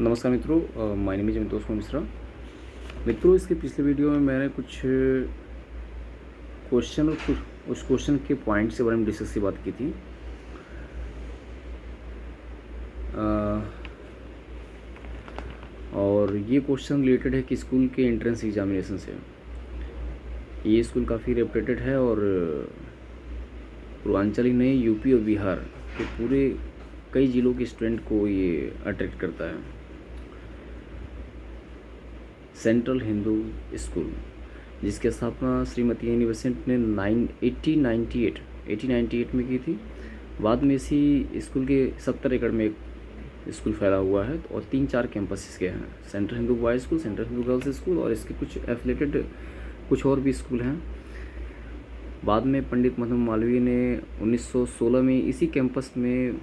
नमस्कार मित्रों, my name is Santosh Kumar Mishra. मित्रों, इसके पिछले वीडियो में मैंने कुछ क्वेश्चन और कुछ उस क्वेश्चन के पॉइंट्स के बारे में डिस्कस की बात की थी। और ये क्वेश्चन रिलेटेड है कि स्कूल के एंट्रेंस एग्जामिनेशन से। ये स्कूल काफ़ी रेपुटेड है और पूर्वांचल ही नहीं, यूपी और बिहार के पूरे कई ज़िलों के स्टूडेंट को ये अट्रैक्ट करता है। सेंट्रल हिंदू स्कूल, जिसकी स्थापना श्रीमती एनी बेसेंट ने 1898 में की थी। बाद में इसी स्कूल के 70 एकड़ में एक स्कूल फैला हुआ है और 3-4 कैंपस इसके हैं। Central Hindu boys school, central Hindu girls school और इसके कुछ एफिलेटेड कुछ और भी स्कूल हैं। बाद में पंडित मदन मालवीय ने 1916 में इसी कैंपस में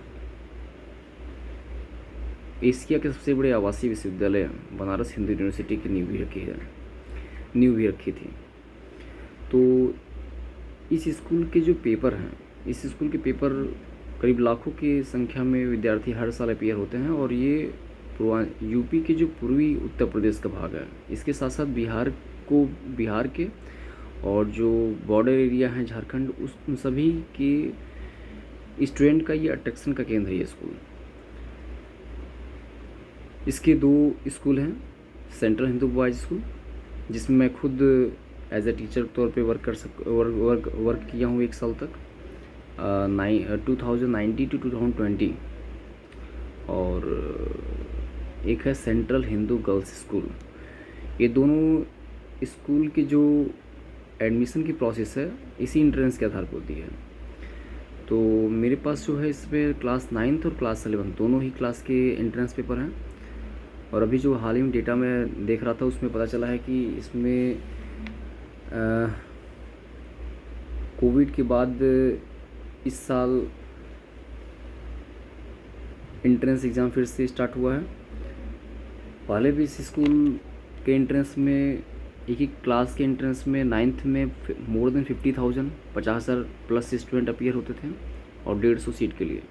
एशिया के सबसे बड़े आवासीय विश्वविद्यालय बनारस हिंदू यूनिवर्सिटी की नींव भी रखी थी। तो इस स्कूल के जो पेपर हैं, इस स्कूल के पेपर करीब लाखों की संख्या में विद्यार्थी हर साल अपीयर होते हैं और ये यूपी के जो पूर्वी उत्तर प्रदेश का भाग है, इसके साथ साथ बिहार के और जो बॉर्डर एरिया हैं झारखंड, उन सभी के स्टूडेंट का ये अट्रैक्शन का केंद्र है ये स्कूल। इसके 2 स्कूल हैं। सेंट्रल हिंदू बॉयज़ स्कूल, जिसमें मैं खुद एज ए टीचर तौर पे वर्क किया हूँ 1 साल तक, 2090 to 2020। और एक है सेंट्रल हिंदू गर्ल्स स्कूल। ये दोनों स्कूल की जो एडमिशन की प्रोसेस है इसी एंट्रेंस के आधार पर होती है। तो मेरे पास जो है इसमें क्लास 9th और क्लास 11 दोनों ही क्लास के एंट्रेंस पेपर हैं। और अभी जो हाल ही में डेटा मैं देख रहा था उसमें पता चला है कि इसमें कोविड के बाद इस साल एंट्रेंस एग्ज़ाम फिर से स्टार्ट हुआ है। पहले भी इस स्कूल के एंट्रेंस में एक ही क्लास के एंट्रेंस में 9th में more than 50,000 plus student appear होते थे और 150 सीट के लिए।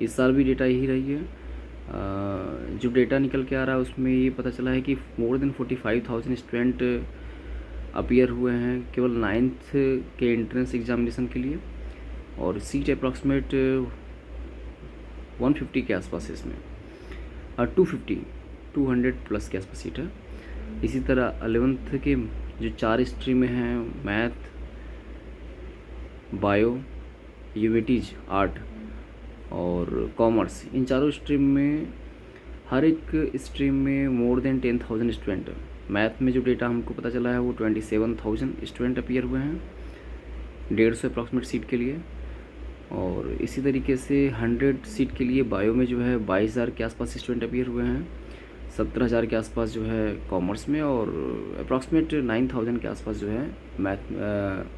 इस साल भी डेटा यही रही है। जो डेटा निकल के आ रहा है उसमें ये पता चला है कि मोर देन 45,000 स्टूडेंट अपीयर हुए हैं केवल 9th के एंट्रेंस एग्जामिनेशन के लिए और सीट अप्रॉक्सीमेट 150 के आसपास है इसमें, 200 प्लस के आसपास सीट है। इसी तरह 11th के जो 4 स्ट्रीम में हैं, मैथ, बायो, ह्यूमैनिटीज, आर्ट और कॉमर्स, इन चारों स्ट्रीम में हर एक स्ट्रीम में मोर देन 10,000 स्टूडेंट। मैथ में जो डेटा हमको पता चला है वो 27,000 स्टूडेंट अपीयर हुए हैं 150 अप्रॉक्सीमेट सीट के लिए। और इसी तरीके से 100 सीट के लिए बायो में जो है 22,000 के आसपास स्टूडेंट अपीयर हुए हैं, 17,000 के आसपास जो है कॉमर्स में और अप्रॉक्सीमेट 9,000 के आसपास जो है मैथ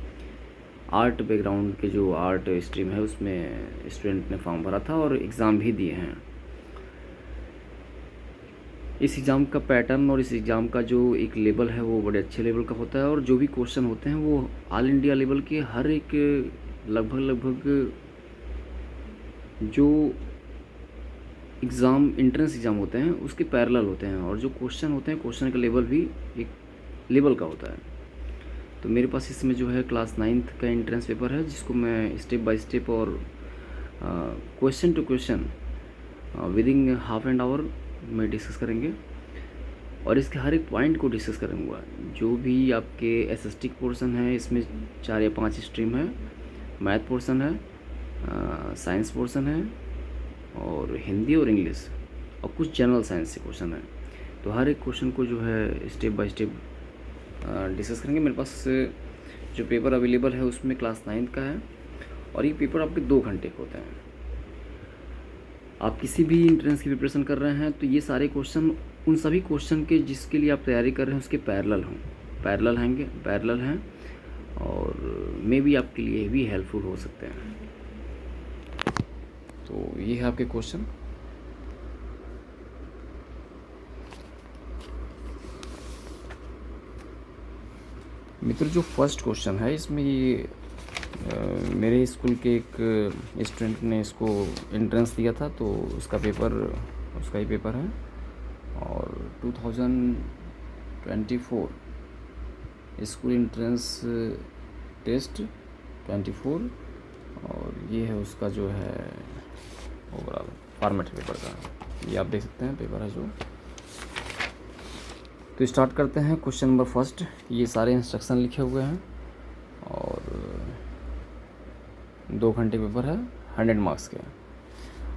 आर्ट बैकग्राउंड के जो आर्ट स्ट्रीम है उसमें स्टूडेंट ने फॉर्म भरा था और एग्ज़ाम भी दिए हैं। इस एग्ज़ाम का पैटर्न और इस एग्ज़ाम का जो एक लेवल है वो बड़े अच्छे लेवल का होता है और जो भी क्वेश्चन होते हैं वो ऑल इंडिया लेवल के हर एक लगभग जो एंट्रेंस एग्ज़ाम होते हैं उसके पैरेलल होते हैं और जो क्वेश्चन होते हैं क्वेश्चन का लेवल भी एक लेवल का होता है। तो मेरे पास इसमें जो है क्लास 9th का एंट्रेंस पेपर है जिसको मैं स्टेप बाय स्टेप और question to question within half an hour में डिस्कस करेंगे और इसके हर एक पॉइंट को डिस्कस करूँगा। जो भी आपके एसएसटी पोर्शन है इसमें 4 या 5 स्ट्रीम है, मैथ पोर्शन है, साइंस पोर्शन है और हिंदी और इंग्लिश और कुछ जनरल साइंस से क्वेश्चन है। तो हर एक क्वेश्चन को जो है स्टेप बाय स्टेप डिस्कस करेंगे। मेरे पास जो पेपर अवेलेबल है उसमें क्लास 9th का है और ये पेपर आपके 2 घंटे के होते हैं। आप किसी भी एंट्रेंस की प्रिपरेशन कर रहे हैं तो ये सारे क्वेश्चन उन सभी क्वेश्चन के जिसके लिए आप तैयारी कर रहे हैं उसके पैरेलल हैं और मे भी आपके लिए भी हेल्पफुल हो सकते हैं। तो ये है आपके क्वेश्चन। मित्र, जो फर्स्ट क्वेश्चन है इसमें ये मेरे स्कूल के एक स्टूडेंट ने इसको एंट्रेंस दिया था तो उसका ही पेपर है। और 2024 स्कूल एंट्रेंस टेस्ट 24, और ये है उसका जो है ओवरऑल फॉर्मेट पेपर का, ये आप देख सकते हैं पेपर है जो। तो स्टार्ट करते हैं क्वेश्चन नंबर फर्स्ट। ये सारे इंस्ट्रक्शन लिखे हुए हैं और 2 घंटे पेपर है, 100 मार्क्स के।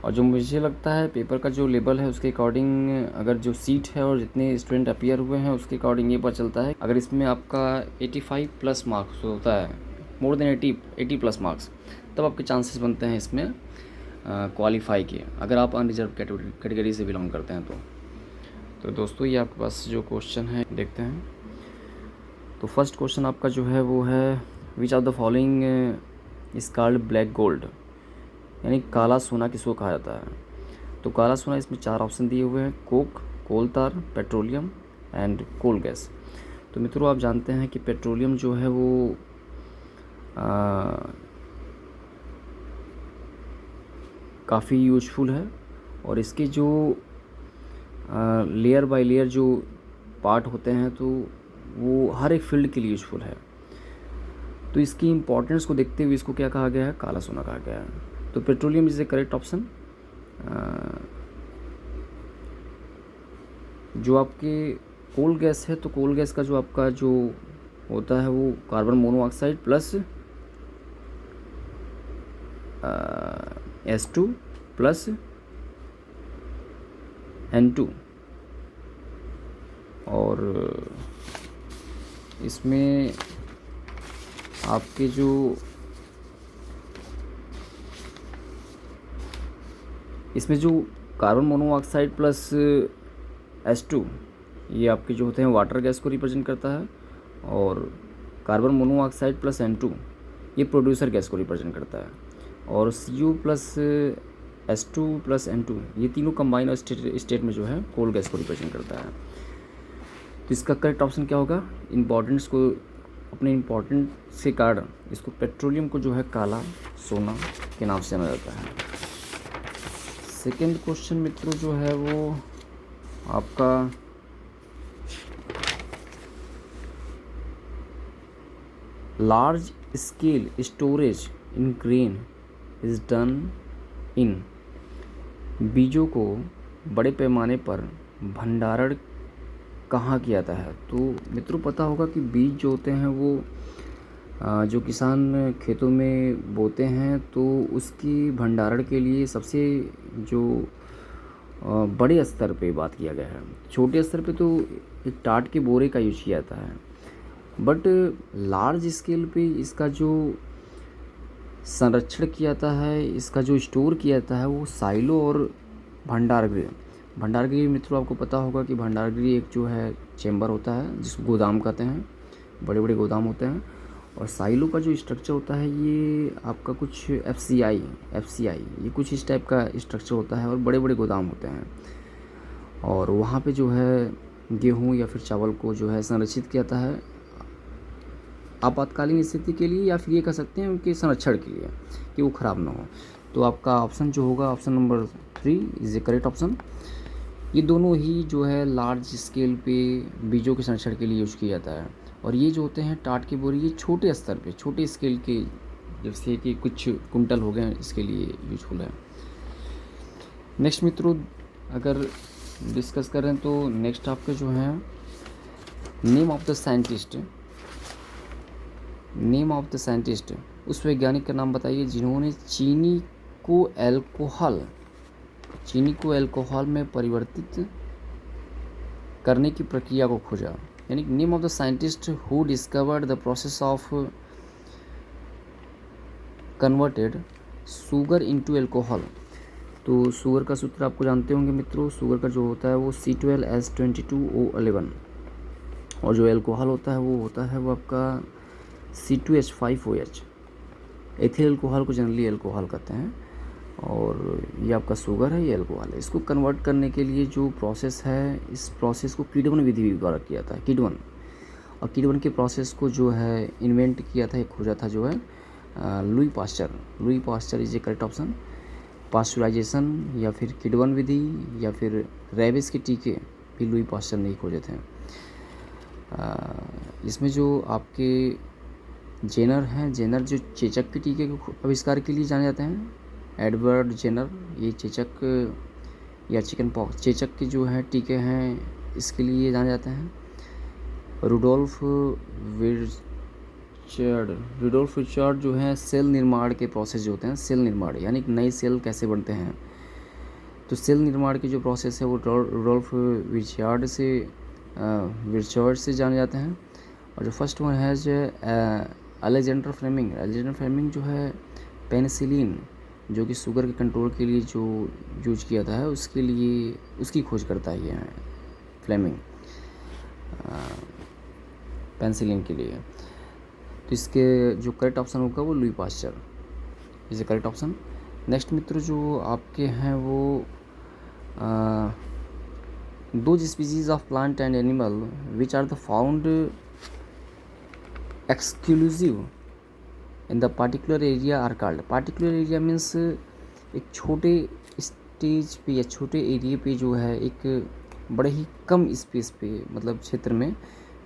और जो मुझे लगता है पेपर का जो लेवल है उसके अकॉर्डिंग, अगर जो सीट है और जितने स्टूडेंट अपीयर हुए हैं उसके अकॉर्डिंग ये पता चलता है। अगर इसमें आपका 85 प्लस मार्क्स होता है, मोर देन 80 प्लस मार्क्स, तब आपके चांसेस बनते हैं इसमें क्वालिफाई के, अगर आप अनरिजर्व कैटेगरी से बिलोंग करते हैं तो दोस्तों ये आपके पास जो क्वेश्चन है देखते हैं। तो फर्स्ट क्वेश्चन आपका जो है वो है, which of the following is called black gold, यानी काला सोना किसको कहा जाता है। तो काला सोना, इसमें 4 ऑप्शन दिए हुए हैं, कोक, कोल तार, पेट्रोलियम एंड कोल गैस। तो मित्रों आप जानते हैं कि पेट्रोलियम जो है वो काफ़ी यूजफुल है, और इसके जो लेयर बाय लेयर जो पार्ट होते हैं तो वो हर एक फील्ड के लिए यूजफुल है। तो इसकी इम्पोर्टेंस को देखते हुए इसको क्या कहा गया है, काला सोना कहा गया है। तो petroleum is a correct option. जो आपके कोल गैस है, तो कोल गैस का जो आपका जो होता है वो carbon monoxide plus S2 plus N2, और इसमें आपके जो कार्बन मोनोऑक्साइड प्लस S2 ये आपके जो होते हैं वाटर गैस को रिप्रेजेंट करता है, और कार्बन मोनोऑक्साइड प्लस N2 ये प्रोड्यूसर गैस को रिप्रेजेंट करता है, और Cu plus S2 plus N2 ये तीनों कंबाइन स्टेट में जो है कोल गैस को रिप्रेजेंट करता है। तो इसका करेक्ट ऑप्शन क्या होगा, इम्पॉर्टेंस को, अपने इम्पॉर्टेंट से कारण इसको पेट्रोलियम को जो है काला सोना के नाम से जाना जाता है। सेकेंड क्वेश्चन मित्रों जो है वो आपका large scale storage in grain is done in, बीजों को बड़े पैमाने पर भंडारण कहाँ किया जाता है। तो मित्रों पता होगा कि बीज जो होते हैं वो जो किसान खेतों में बोते हैं तो उसकी भंडारण के लिए सबसे जो बड़े स्तर पे बात किया गया है। छोटे स्तर पे तो एक टाट के बोरे का यूज किया जाता है, बट लार्ज स्केल पे इसका जो संरक्षण किया जाता है, इसका जो स्टोर किया जाता है वो साइलो और भंडारगृह मित्रों आपको पता होगा कि भंडारगृह एक जो है चेम्बर होता है जिसको गोदाम कहते हैं, बड़े बड़े गोदाम होते हैं। और साइलो का जो स्ट्रक्चर होता है ये आपका कुछ FCI ये कुछ इस टाइप का स्ट्रक्चर होता है, और बड़े बड़े गोदाम होते हैं, और वहाँ पे जो है गेहूँ या फिर चावल को जो है संरक्षित किया जाता है आपातकालीन स्थिति के लिए, या फिर ये कह सकते हैं उनके संरक्षण के लिए कि वो ख़राब ना हो। तो आपका ऑप्शन जो होगा option number 3 is a correct option. ये दोनों ही जो है लार्ज स्केल पे बीजों के संरक्षण के लिए यूज किया जाता है, और ये जो होते हैं टाट के बोरे ये छोटे स्तर पे, छोटे स्केल के, जैसे कि कुछ कुंटल हो गए, इसके लिए यूजफुल है। नेक्स्ट मित्रों अगर डिस्कस करें तो नेक्स्ट आपके जो है नेम ऑफ द साइंटिस्ट, उस वैज्ञानिक का नाम बताइए जिन्होंने चीनी को अल्कोहल में परिवर्तित करने की प्रक्रिया को खोजा। यानी name of the scientist who discovered the process of converted sugar into alcohol. तो शुगर का सूत्र आपको जानते होंगे मित्रों, शुगर का जो होता है वो C12H22O11, और जो अल्कोहल होता है वो आपका C2H5OH। एथिल अल्कोहल को जनरली अल्कोहल कहते हैं, और ये आपका शुगर है, ये अल्कोहल है। इसको कन्वर्ट करने के लिए जो प्रोसेस है, इस प्रोसेस को किडवन विधि द्वारा किया था, किडवन। और किडवन के प्रोसेस को जो है इन्वेंट किया था, खोजा था जो है Louis Pasteur is a correct option. Pasteurisation या फिर किडवन विधि या फिर रेबिस के टीके भी लुई पास्चर ने ही खोजे थे। इसमें जो आपके जेनर हैं, जेनर जो चेचक के टीके के आविष्कार के लिए जाने जाते हैं, एडवर्ड जेनर, ये चेचक या चिकन पॉक्स, चेचक के जो है टीके हैं इसके लिए जाने जाते हैं। रुडोल्फ विर्चार्ड जो है सेल निर्माण के प्रोसेस जो होते हैं, सेल निर्माण यानी कि नए सेल कैसे बनते हैं, तो सेल निर्माण के जो प्रोसेस है वो रुडोल्फ विर्चार्ड से जाने जाते हैं। और जो फर्स्ट वन है जो अलेक्जेंडर फ्लेमिंग जो है पेनिसिलिन जो कि शुगर के कंट्रोल के लिए जो यूज किया था है उसके लिए उसकी खोज करता है ये फ्लेमिंग पेनिसिलिन के लिए। तो इसके जो करेक्ट ऑप्शन होगा वो Louis Pasteur is a correct option. Next मित्रों जो आपके हैं वो दो species of plant and animal which are the found exclusive in the particular area are called. Particular area means एक छोटे स्टेज पे या छोटे एरिया पे जो है एक बड़े ही कम स्पेस पे मतलब क्षेत्र में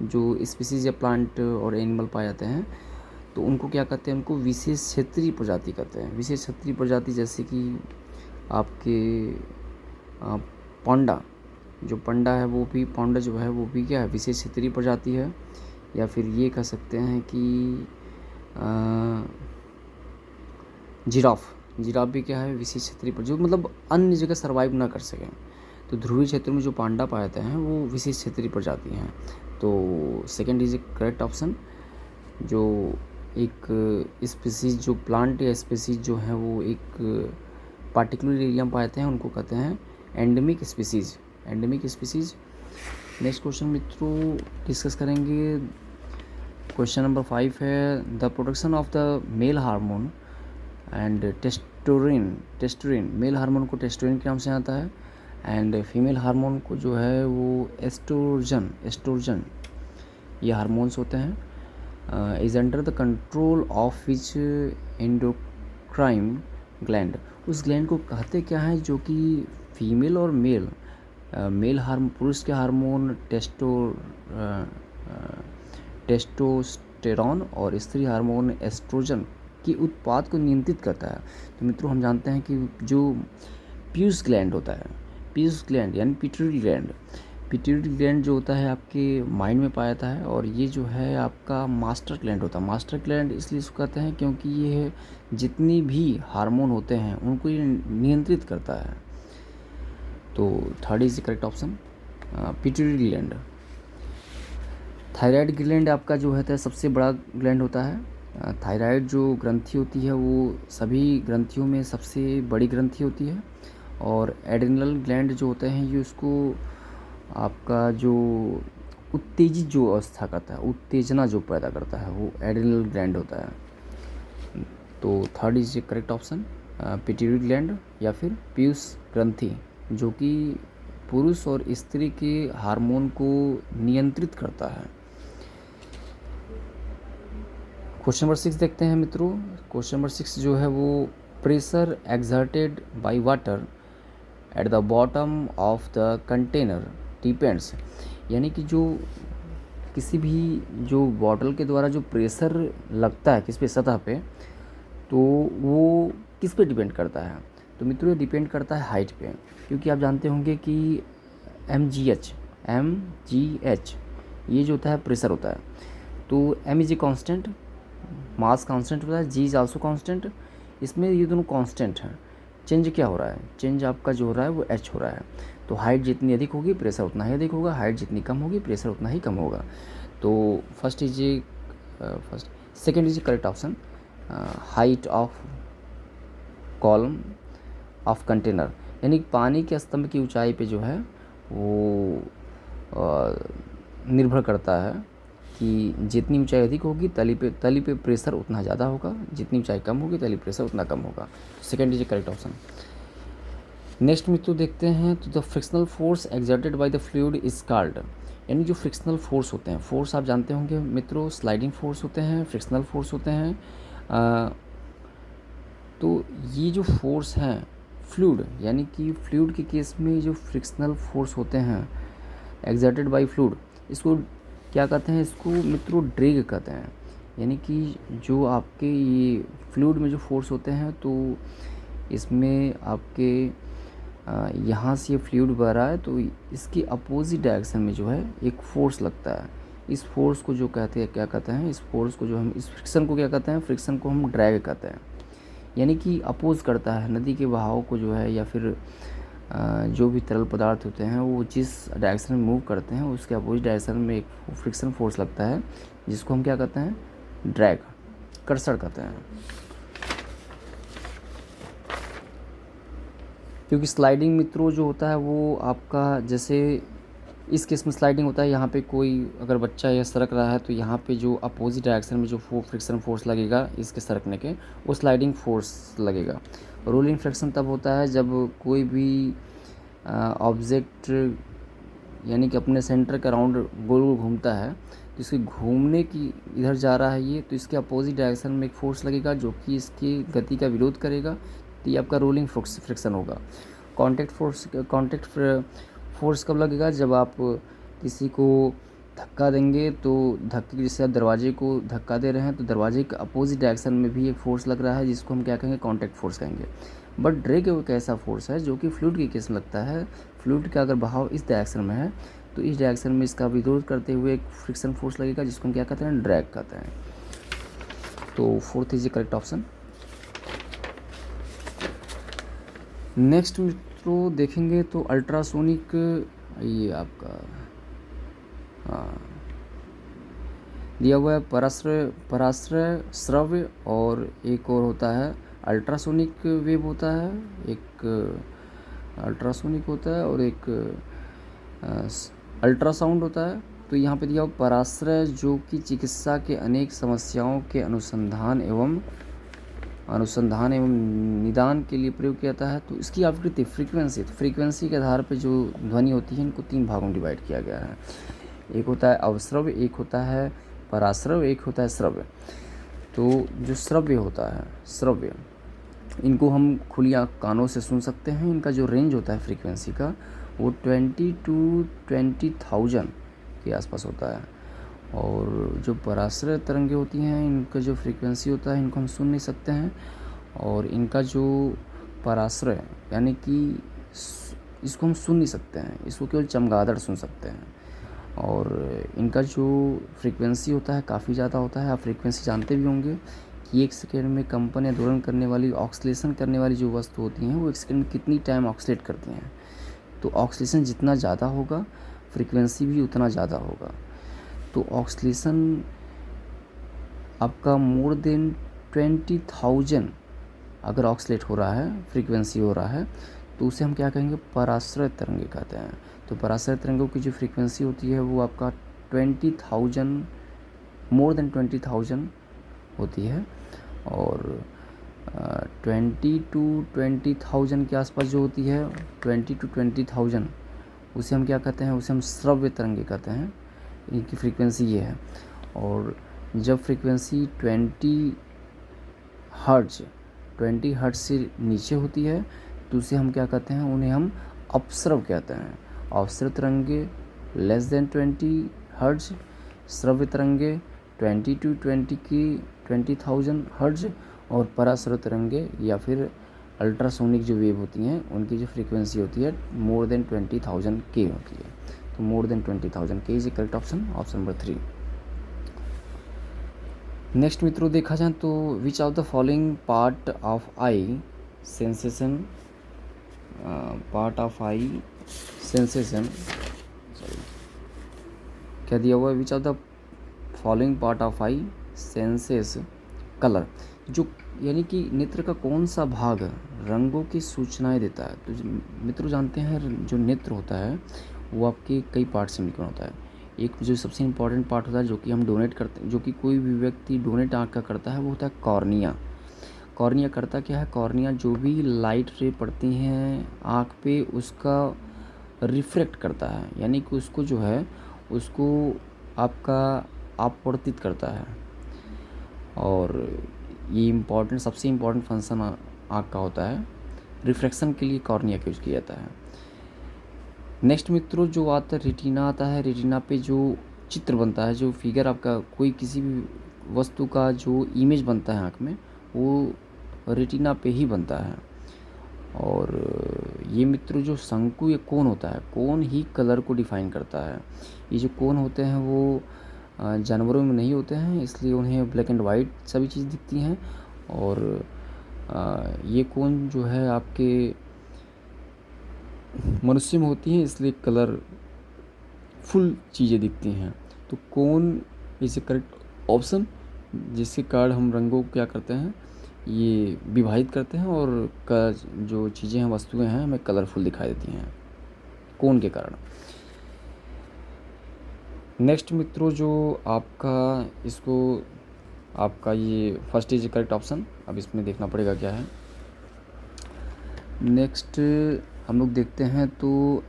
जो स्पीसीज या प्लांट और एनिमल पाए जाते हैं तो उनको क्या कहते हैं, उनको विशेष क्षेत्रीय प्रजाति कहते हैं। विशेष क्षेत्रीय प्रजाति जैसे कि आपके पांडा, जो पंडा है वो भी, पांडा जो है वो भी क्या है, विशेष क्षेत्रीय प्रजाति है। या फिर ये कह सकते हैं कि जिराफ भी क्या है, विशेष क्षेत्रीय प्रजाति, जो मतलब अन्य जगह सर्वाइव ना कर सकें। तो ध्रुवीय क्षेत्र में जो पांडा पाए जाते हैं वो विशेष क्षेत्रीय प्रजाति हैं। तो second is a correct option. जो एक स्पीसीज जो प्लांट या स्पीसीज जो है वो एक पार्टिकुलर एरिया में पाए जाते हैं उनको कहते हैं एंडेमिक स्पीसीज। नेक्स्ट क्वेश्चन मित्रों डिस्कस करेंगे। क्वेश्चन नंबर 5 है the production of the male hormone and testosterone. Male hormone को टेस्टोरिन के नाम से आता है एंड फीमेल हार्मोन को जो है वो एस्ट्रोजन ये हार्मोन्स होते हैं। Is under the control of which endocrine gland. उस ग्लैंड को कहते क्या है जो कि फीमेल और मेल पुरुष के हार्मोन टेस्टोस्टेरॉन और स्त्री हार्मोन एस्ट्रोजन की उत्पाद को नियंत्रित करता है। तो मित्रों हम जानते हैं कि जो पीयूष ग्लैंड होता है, पीयूष ग्लैंड यानी पिट्यूटरी ग्लैंड जो होता है आपके माइंड में पाया जाता है और ये जो है आपका मास्टर ग्लैंड होता है। मास्टर ग्लैंड इसलिए इसको कहते हैं क्योंकि ये जितनी भी हार्मोन होते हैं उनको ये नियंत्रित करता है। तो third is the correct option pituitary gland. Thyroid gland आपका जो है सबसे बड़ा ग्लैंड होता है। थायराइड जो ग्रंथि होती है वो सभी ग्रंथियों में सबसे बड़ी ग्रंथि होती है और एड्रिनल ग्लैंड जो होते हैं ये उसको आपका जो उत्तेजित जो अवस्था करता है, उत्तेजना जो पैदा करता है वो एड्रिनल ग्लैंड होता है। तो third is the correct option pituitary gland या फिर पीयूष ग्रंथि जो कि पुरुष और स्त्री के हार्मोन को नियंत्रित करता है। क्वेश्चन नंबर 6 देखते हैं मित्रों। क्वेश्चन नंबर 6 जो है वो pressure exerted by water at the bottom of the container depends. यानी कि जो किसी भी जो बॉटल के द्वारा जो प्रेशर लगता है किस पे, सतह पे, तो वो किस पे डिपेंड करता है। तो मित्रों डिपेंड करता है हाइट पे, क्योंकि आप जानते होंगे कि mgh ये जो होता है प्रेशर होता है। तो m is a constant, mass constant होता है, g इज आल्सो कांस्टेंट। इसमें ये दोनों कांस्टेंट हैं। चेंज क्या हो रहा है, चेंज आपका जो हो रहा है वो h हो रहा है। तो हाइट जितनी अधिक होगी प्रेशर उतना ही अधिक होगा, हाइट जितनी कम होगी प्रेशर उतना ही कम होगा। तो second is correct option height of column of container. यानी पानी के स्तंभ की ऊंचाई पे जो है वो निर्भर करता है कि जितनी ऊंचाई अधिक होगी तली पे प्रेशर उतना ज़्यादा होगा, जितनी ऊंचाई कम होगी तली प्रेशर उतना कम होगा। Second is correct option. Next मित्रों देखते हैं तो the frictional force exerted by the fluid is called. यानी जो फ्रिक्शनल फोर्स होते हैं, फोर्स आप जानते होंगे मित्रों, स्लाइडिंग फोर्स होते हैं, फ्रिक्शनल फोर्स होते हैं। तो ये जो फोर्स हैं फ्लूइड, यानी कि फ्लूइड के केस में जो फ्रिक्शनल फोर्स होते हैं एक्सर्टेड बाई फ्लूइड, इसको क्या कहते हैं, इसको मित्रों ड्रैग कहते हैं। यानी कि जो आपके ये फ्लूइड में जो फोर्स होते हैं, तो इसमें आपके यहाँ से ये फ्लूइड बह रहा है, तो इसकी अपोजिट डायरेक्शन में जो है एक फोर्स लगता है। इस फोर्स को जो कहते हैं, क्या कहते हैं, इस फोर्स को जो हम, इस फ्रिक्शन को क्या कहते हैं, फ्रिक्शन को हम ड्रैग कहते हैं। यानी कि अपोज करता है नदी के बहाव को जो है, या फिर जो भी तरल पदार्थ होते हैं वो जिस डायरेक्शन में मूव करते हैं उसके अपोजिट डायरेक्शन में एक फ्रिक्शन फोर्स लगता है, जिसको हम क्या कहते हैं, ड्रैग, कर्षण कहते हैं। क्योंकि स्लाइडिंग मित्रों जो होता है वो आपका, जैसे इस केस में स्लाइडिंग होता है, यहाँ पे कोई अगर बच्चा या सरक रहा है तो यहाँ पे जो अपोजिट डायरेक्शन में जो फ्रिक्शन फोर्स लगेगा इसके सरकने के, वो स्लाइडिंग फोर्स लगेगा। रोलिंग फ्रिक्शन तब होता है जब कोई भी ऑब्जेक्ट यानी कि अपने सेंटर के अराउंड गोल गोल घूमता है, तो इसके घूमने की इधर जा रहा है ये, तो इसके अपोजिट डायरेक्शन में एक फोर्स लगेगा जो कि इसकी गति का विरोध करेगा, तो ये आपका रोलिंग फ्रिक्शन होगा। कॉन्टैक्ट फोर्स कब लगेगा, जब आप किसी को धक्का देंगे, तो धक्के की, जैसे आप दरवाजे को धक्का दे रहे हैं तो दरवाजे के अपोजिट डायरेक्शन में भी एक फोर्स लग रहा है, जिसको हम क्या कहेंगे, कॉन्टैक्ट फोर्स कहेंगे। बट ड्रैग एक ऐसा फोर्स है जो कि फ्लूइड के केस में लगता है। फ्लूइड का अगर बहाव इस डायरेक्शन में है तो इस डायरेक्शन में इसका विरोध करते हुए एक फ्रिक्शन फोर्स लगेगा, जिसको हम क्या कहते हैं, ड्रैग कहते हैं। तो fourth is the correct option. Next मित्रों देखेंगे तो अल्ट्रासोनिक, ये आपका दिया हुआ है पराश्रय श्रव्य, और एक और होता है अल्ट्रासोनिक वेव होता है, एक अल्ट्रासोनिक होता है और एक अल्ट्रासाउंड होता है। तो यहाँ पे दिया हुआ पराश्रय जो कि चिकित्सा के अनेक समस्याओं के अनुसंधान एवं निदान के लिए प्रयोग किया जाता है। तो इसकी आवृत्ति फ्रीक्वेंसी के आधार पर जो ध्वनि होती है, इनको 3 भागों में डिवाइड किया गया है। एक होता है अवश्रव्य, एक होता है पराश्रव्य, एक होता है श्रव्य। तो जो श्रव्य होता है, श्रव्य, इनको हम खुली कानों से सुन सकते हैं। इनका जो रेंज होता है फ्रीक्वेंसी का, वो 20 to 20,000 के आसपास होता है। और जो पराश्रय तरंगें होती हैं, इनका जो फ्रीक्वेंसी होता है, इनको हम सुन नहीं सकते हैं। और इनका जो पराश्रय यानी कि इसको हम सुन नहीं सकते हैं, इसको केवल चमगादड़ सुन सकते हैं। और इनका जो फ्रीक्वेंसी होता है काफ़ी ज़्यादा होता है। आप फ्रीक्वेंसी जानते भी होंगे कि 1 सेकेंड में कंपन या दोलन करने वाली, ऑक्सीलेशन करने वाली जो वस्तु होती हैं, वो 1 सेकेंड में कितनी टाइम ऑक्सीलेट करती हैं। तो ऑक्सीलेशन जितना ज़्यादा होगा, फ्रीक्वेंसी भी उतना ज़्यादा होगा। तो ऑक्सीलेशन आपका मोर देन 20,000 अगर ऑक्सीलेट हो रहा है, फ्रीक्वेंसी हो रहा है, तो उसे हम क्या कहेंगे, पराश्रय तरंगे कहते हैं। तो पराश्रय तरंगों की जो फ्रीक्वेंसी होती है वो आपका 20,000, मोर देन 20,000 होती है। और 20 to 20,000 के आसपास जो होती है, 20 to 20,000, उसे हम क्या कहते हैं, उसे हम श्रव्य तरंगे कहते हैं। इनकी फ्रीक्वेंसी ये है। और जब फ्रीक्वेंसी 20 हर्ट्ज से नीचे होती है तो उसे हम क्या कहते हैं, उन्हें हम अपश्रव कहते हैं। अपश्रव तरंगे लेस देन 20 हर्ट्ज, श्रव्य तरंगे 20 to 20,000 हर्ट्ज, और पराश्रव तरंगे या फिर अल्ट्रासोनिक जो वेव होती हैं, उनकी जो फ्रीक्वेंसी होती है मोर देन 20,000 के होती है। तो मोर देन 20,000 के is correct option, option number 3। Next मित्रों देखा जाए तो which of the following part of I sensation, क्या दिया हुआ है, which of the following part of I senses colour, जो यानी कि नेत्र का कौन सा भाग रंगों की सूचनाएं देता है। तो मित्रों जानते हैं जो नेत्र होता है वो आपके कई पार्ट से मिलकर होता है। एक जो सबसे इम्पॉर्टेंट पार्ट होता है जो कि हम डोनेट करते हैं, जो कि कोई भी व्यक्ति डोनेट आँख का करता है, वो होता है कॉर्निया। कॉर्निया करता क्या है, कॉर्निया जो भी लाइट रे पड़ती हैं आँख पे उसका रिफ्लेक्ट करता है, यानी कि उसको जो है उसको आपका आपवर्तित करता है। और ये सबसे इम्पॉर्टेंट फंक्शन आँख का होता है। रिफ्रैक्शन के लिए कॉर्निया का यूज़ किया जाता है। नेक्स्ट मित्रों जो आता है रेटिना आता है। रेटिना पे जो चित्र बनता है, जो फिगर आपका कोई किसी भी वस्तु का जो इमेज बनता है आँख में, वो रेटिना पे ही बनता है। और ये मित्रों जो शंकु या कोन होता है, कोन ही कलर को डिफाइन करता है। ये जो कोन होते हैं वो जानवरों में नहीं होते हैं, इसलिए उन्हें ब्लैक एंड वाइट सभी चीज़ दिखती हैं। और ये कोन जो है आपके मनुष्य में होती हैं, इसलिए कलर फुल चीज़ें दिखती हैं। तो cone is a correct option, जिसके कारण हम रंगों को क्या करते हैं, ये विभाजित करते हैं और जो चीज़ें हैं, वस्तुएं हैं, हमें कलरफुल दिखाई देती हैं कोन के कारण। नेक्स्ट मित्रों जो आपका ये फर्स्ट इज करेक्ट ऑप्शन। अब इसमें देखना पड़ेगा क्या है। नेक्स्ट हम लोग देखते हैं तो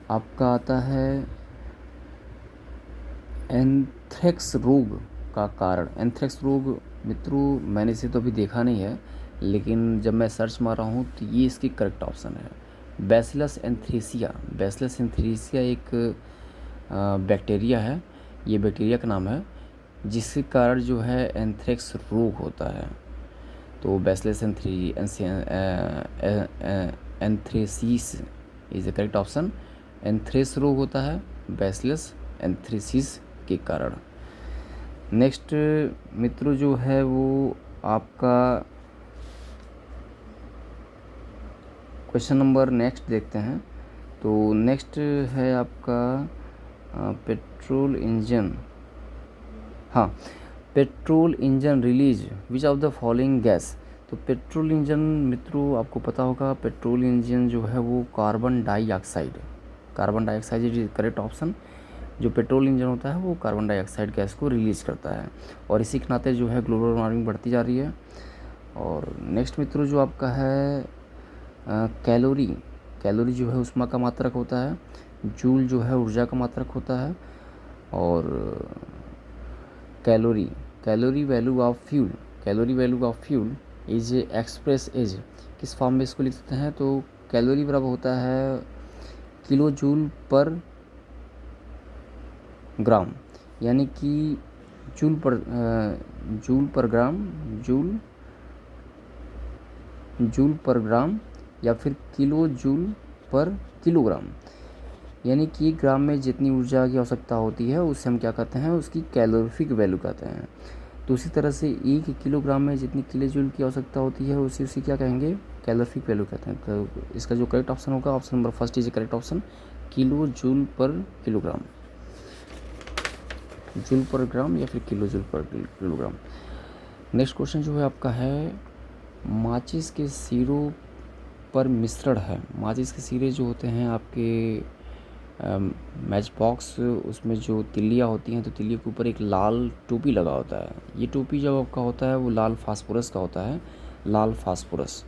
आपका आता है एंथ्रेक्स रोग का कारण। एंथ्रेक्स रोग मित्रों मैंने इसे तो अभी देखा नहीं है, लेकिन जब मैं सर्च मारा हूँ तो ये इसकी करेक्ट ऑप्शन है, बैसिलस एंथ्रेसिया। बैसिलस एंथ्रेसिया एक बैक्टीरिया है, ये बैक्टीरिया का नाम है, जिसके कारण जो है एंथ्रेक्स रोग होता है। तो bacillus anthracis is the correct option. Anthrax रोग होता है बैसिलस एंथ्रेसिस के कारण। नेक्स्ट मित्रों जो है वो आपका क्वेश्चन नंबर नेक्स्ट देखते हैं। तो नेक्स्ट है आपका पेट्रोल इंजन। हाँ, petrol engine release which of the following gas. तो पेट्रोल इंजन मित्रों आपको पता होगा, पेट्रोल इंजन जो है वो carbon dioxide is correct option. जो पेट्रोल इंजन होता है वो कार्बन डाइऑक्साइड गैस को रिलीज़ करता है, और इसी के नाते जो है ग्लोबल वार्मिंग बढ़ती जा रही है। और नेक्स्ट मित्रों जो आपका है कैलोरी जो है ऊष्मा का मात्रक होता है, जूल जो है ऊर्जा का मात्रक होता है, और calorie value of fuel is express as, किस फॉर्म में इसको लिख सकते हैं। तो कैलोरी बराबर होता है किलो जूल पर ग्राम, यानी कि जूल पर ग्राम या फिर किलो जूल पर किलोग्राम, यानी कि 1 ग्राम में जितनी ऊर्जा की आवश्यकता होती है उसे हम क्या कहते हैं, उसकी कैलोरीफिक वैल्यू कहते हैं। तो उसी तरह से 1 किलोग्राम में जितनी किलो जूल की आवश्यकता होती है उसे क्या कहेंगे, कैलोरीफिक वैल्यू कहते हैं। तो इसका जो करेक्ट ऑप्शन होगा, option number first is correct option, kilo joule per kilogram, joule per gram या फिर kilo joule per kilogram. Next question जो है आपका है माचिस के सिरों पर मिश्रण है। माचिस के सिरे जो होते हैं आपके मैच बॉक्स, उसमें जो तिल्लियाँ होती हैं, तो तिल्ली के ऊपर एक लाल टोपी लगा होता है। ये टोपी जब आपका होता है वो लाल फास्फोरस का होता है, लाल फास्फोरस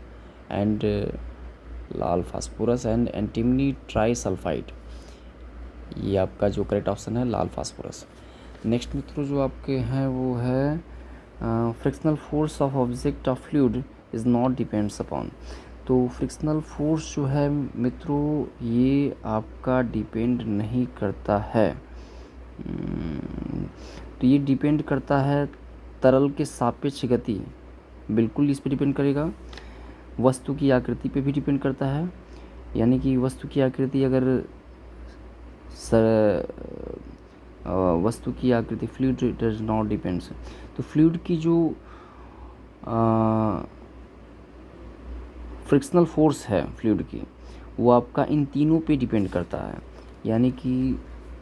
एंड एंटीमनी ट्राइसल्फाइड, ये आपका जो करेक्ट ऑप्शन है लाल फास्फोरस। नेक्स्ट मित्रों जो आपके हैं वो है frictional force of object of fluid is not depends upon. तो फ्रिक्शनल फोर्स जो है मित्रों ये आपका डिपेंड नहीं करता है। तो ये डिपेंड करता है तरल के सापेक्ष गति, बिल्कुल इस पे डिपेंड करेगा। वस्तु की आकृति पे भी डिपेंड करता है, यानी कि वस्तु की आकृति अगर वस्तु की आकृति फ्लूइड डज नॉट डिपेंड्स। तो फ्लूइड की जो फ्रिक्शनल फोर्स है फ्लूइड की, वो आपका इन तीनों पे डिपेंड करता है, यानी कि